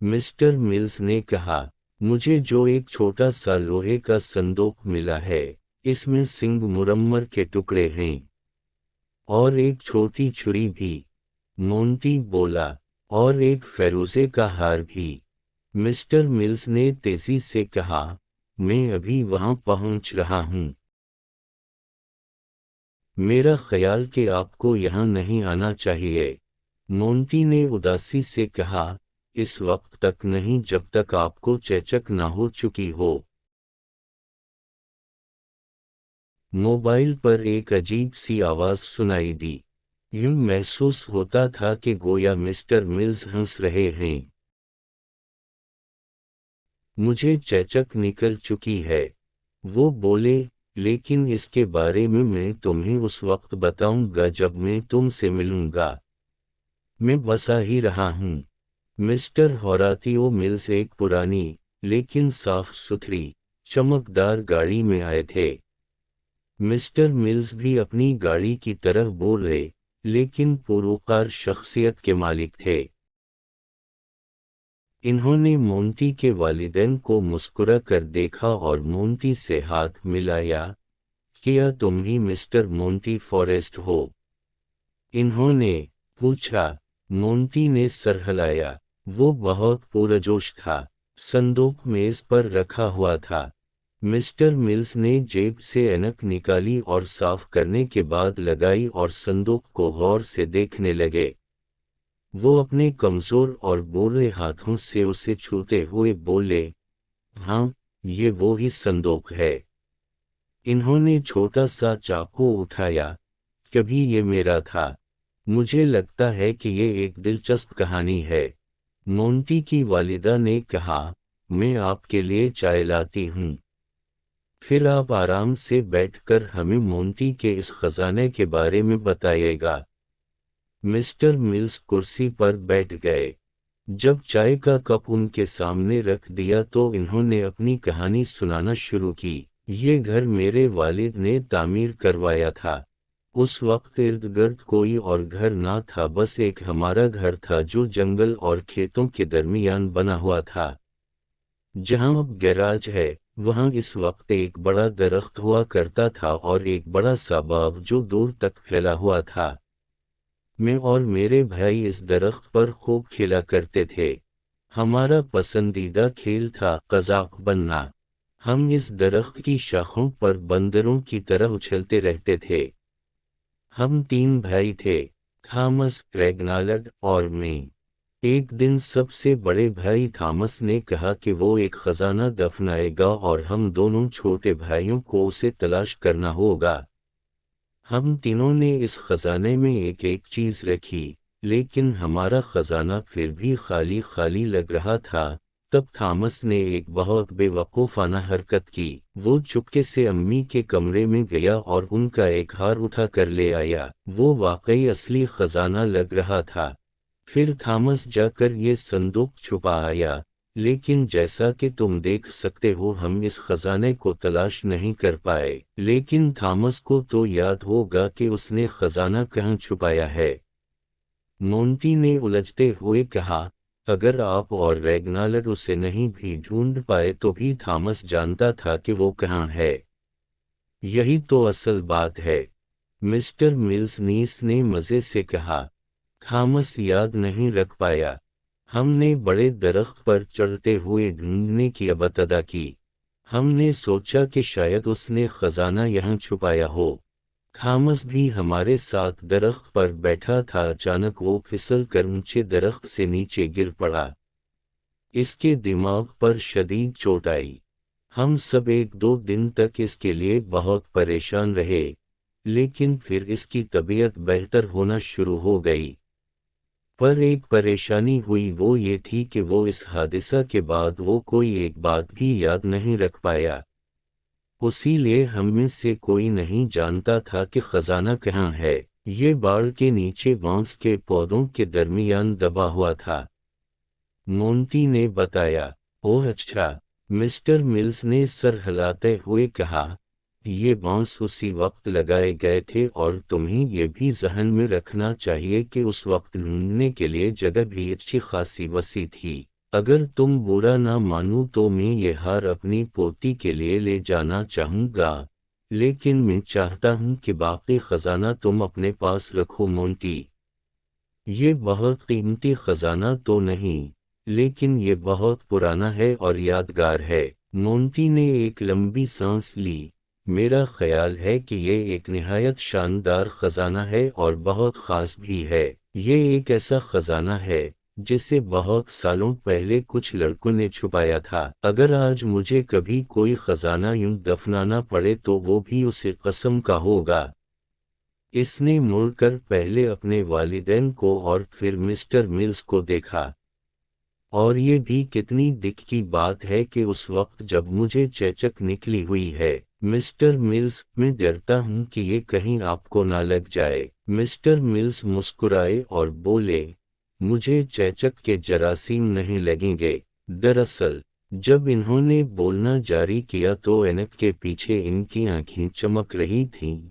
Mister mills نے کہا، مجھے جو ایک چھوٹا سا لوہے کا صندوق ملا ہے، اس میں سنگ مرمر کے ٹکڑے ہیں اور ایک چھوٹی چھری بھی، مونٹی بولا، اور ایک فیروزے کا ہار بھی۔ مسٹر ملز نے تیزی سے کہا، میں ابھی وہاں پہنچ رہا ہوں۔ میرا خیال کہ آپ کو یہاں نہیں آنا چاہیے۔ مونٹی نے اداسی سے کہا، اس وقت تک نہیں جب تک آپ کو چیچک نہ ہو چکی ہو۔ موبائل پر ایک عجیب سی آواز سنائی دی۔ یوں محسوس ہوتا تھا کہ گویا مسٹر ملز ہنس رہے ہیں۔ مجھے چیچک نکل چکی ہے، وہ بولے، لیکن اس کے بارے میں تمہیں اس وقت بتاؤں گا جب میں تم سے ملوں گا۔ میں بسا ہی رہا ہوں۔ مسٹر ہوراتیو ملز ایک پرانی، لیکن صاف ستھری، چمکدار گاڑی میں آئے تھے۔ مسٹر ملز بھی اپنی گاڑی کی طرف بول رہے، لیکن پروقار شخصیت کے مالک تھے۔ انہوں نے مونٹی کے والدین کو مسکرا کر دیکھا اور مونٹی سے ہاتھ ملایا۔ کیا تم ہی مسٹر مونٹی فوریسٹ ہو؟ انہوں نے پوچھا۔ مونٹی نے سر ہلایا۔ وہ بہت پرجوش تھا۔ صندوق میز پر رکھا ہوا تھا۔ مسٹر ملز نے جیب سے اینک نکالی اور صاف کرنے کے بعد لگائی اور صندوق کو غور سے دیکھنے لگے۔ وہ اپنے کمزور اور بوڑھے ہاتھوں سے اسے چھوتے ہوئے بولے، ہاں، یہ وہی صندوق ہے۔ انہوں نے چھوٹا سا چاقو اٹھایا۔ کبھی یہ میرا تھا۔ مجھے لگتا ہے کہ یہ ایک دلچسپ کہانی ہے۔ مونٹی کی والدہ نے کہا، میں آپ کے لیے چائے لاتی ہوں۔ پھر آپ آرام سے بیٹھ کر ہمیں مونٹی کے اس خزانے کے بارے میں بتائیے گا۔ مسٹر ملز کرسی پر بیٹھ گئے۔ جب چائے کا کپ ان کے سامنے رکھ دیا تو انہوں نے اپنی کہانی سنانا شروع کی۔ یہ گھر میرے والد نے تعمیر کروایا تھا۔ اس وقت ارد گرد کوئی اور گھر نہ تھا، بس ایک ہمارا گھر تھا جو جنگل اور کھیتوں کے درمیان بنا ہوا تھا۔ جہاں اب گیراج ہے، وہاں اس وقت ایک بڑا درخت ہوا کرتا تھا اور ایک بڑا سا باغ جو دور تک پھیلا ہوا تھا۔ میں اور میرے بھائی اس درخت پر خوب کھیلا کرتے تھے۔ ہمارا پسندیدہ کھیل تھا قزاق بننا۔ ہم اس درخت کی شاخوں پر بندروں کی طرح اچھلتے رہتے تھے۔ ہم 3 بھائی تھے، تھامس، ریگنالڈ اور میں۔ ایک دن سب سے بڑے بھائی تھامس نے کہا کہ وہ ایک خزانہ دفنائے گا اور ہم دونوں چھوٹے بھائیوں کو اسے تلاش کرنا ہوگا۔ ہم تینوں نے اس خزانے میں ایک ایک چیز رکھی، لیکن ہمارا خزانہ پھر بھی خالی خالی لگ رہا تھا۔ تب تھامس نے ایک بہت بے وقوفانہ حرکت کی۔ وہ چپکے سے امی کے کمرے میں گیا اور ان کا ایک ہار اٹھا کر لے آیا۔ وہ واقعی اصلی خزانہ لگ رہا تھا۔ پھر تھامس جا کر یہ صندوق چھپا آیا، لیکن جیسا کہ تم دیکھ سکتے ہو ہم اس خزانے کو تلاش نہیں کر پائے۔ لیکن تھامس کو تو یاد ہوگا کہ اس نے خزانہ کہاں چھپایا ہے۔ مونٹی نے الجھتے ہوئے کہا، اگر آپ اور ریگنالڈ اسے نہیں بھی ڈھونڈ پائے تو بھی تھامس جانتا تھا کہ وہ کہاں ہے۔ یہی تو اصل بات ہے، مسٹر ملز نیس نے مزے سے کہا۔ تھامس یاد نہیں رکھ پایا۔ ہم نے بڑے درخت پر چڑھتے ہوئے ڈھونڈنے کی ابتدا کی۔ ہم نے سوچا کہ شاید اس نے خزانہ یہاں چھپایا ہو۔ تھامس بھی ہمارے ساتھ درخت پر بیٹھا تھا۔ اچانک وہ پھسل کر اونچے درخت سے نیچے گر پڑا۔ اس کے دماغ پر شدید چوٹ آئی۔ ہم سب 1-2 دن تک اس کے لیے بہت پریشان رہے، لیکن پھر اس کی طبیعت بہتر ہونا شروع ہو گئی۔ پر ایک پریشانی ہوئی، وہ یہ تھی کہ وہ اس حادثہ کے بعد وہ کوئی ایک بات بھی یاد نہیں رکھ پایا۔ اسی لیے ہم میں سے کوئی نہیں جانتا تھا کہ خزانہ کہاں ہے۔ یہ باڑ کے نیچے بانس کے پودوں کے درمیان دبا ہوا تھا، مونٹی نے بتایا۔ اوہ اچھا، مسٹر ملز نے سر ہلاتے ہوئے کہا، یہ بانس اسی وقت لگائے گئے تھے اور تمہیں یہ بھی ذہن میں رکھنا چاہیے کہ اس وقت ڈھونڈنے کے لیے جگہ بھی اچھی خاصی وسیع تھی۔ اگر تم برا نہ مانو تو میں یہ ہار اپنی پوتی کے لیے لے جانا چاہوں گا، لیکن میں چاہتا ہوں کہ باقی خزانہ تم اپنے پاس رکھو مونٹی۔ یہ بہت قیمتی خزانہ تو نہیں، لیکن یہ بہت پرانا ہے اور یادگار ہے۔ مونٹی نے ایک لمبی سانس لی۔ میرا خیال ہے کہ یہ ایک نہایت شاندار خزانہ ہے اور بہت خاص بھی ہے۔ یہ ایک ایسا خزانہ ہے جسے بہت سالوں پہلے کچھ لڑکوں نے چھپایا تھا۔ اگر آج مجھے کبھی کوئی خزانہ یوں دفنانا پڑے تو وہ بھی اسی قسم کا ہوگا۔ اس نے مڑ کر پہلے اپنے والدین کو اور پھر مسٹر ملز کو دیکھا۔ اور یہ بھی کتنی دکھ کی بات ہے کہ اس وقت جب مجھے چیچک نکلی ہوئی ہے، مسٹر ملز، میں ڈرتا ہوں کہ یہ کہیں آپ کو نہ لگ جائے۔ مسٹر ملز مسکرائے اور بولے، مجھے چیچک کے جراثیم نہیں لگیں گے۔ دراصل جب انہوں نے بولنا جاری کیا تو اینک کے پیچھے ان کی آنکھیں چمک رہی تھیں۔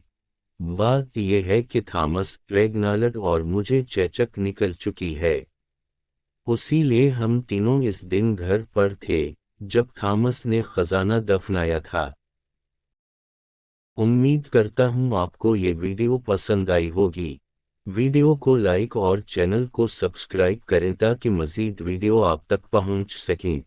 بات یہ ہے کہ تھامس، ریگنالڈ اور مجھے چیچک نکل چکی ہے۔ اسی لیے ہم تینوں اس دن گھر پر تھے جب تھامس نے خزانہ دفنایا تھا۔ امید کرتا ہوں آپ کو یہ ویڈیو پسند آئی ہوگی۔ ویڈیو کو لائک اور چینل کو سبسکرائب کریں تاکہ مزید ویڈیو آپ تک پہنچ سکیں۔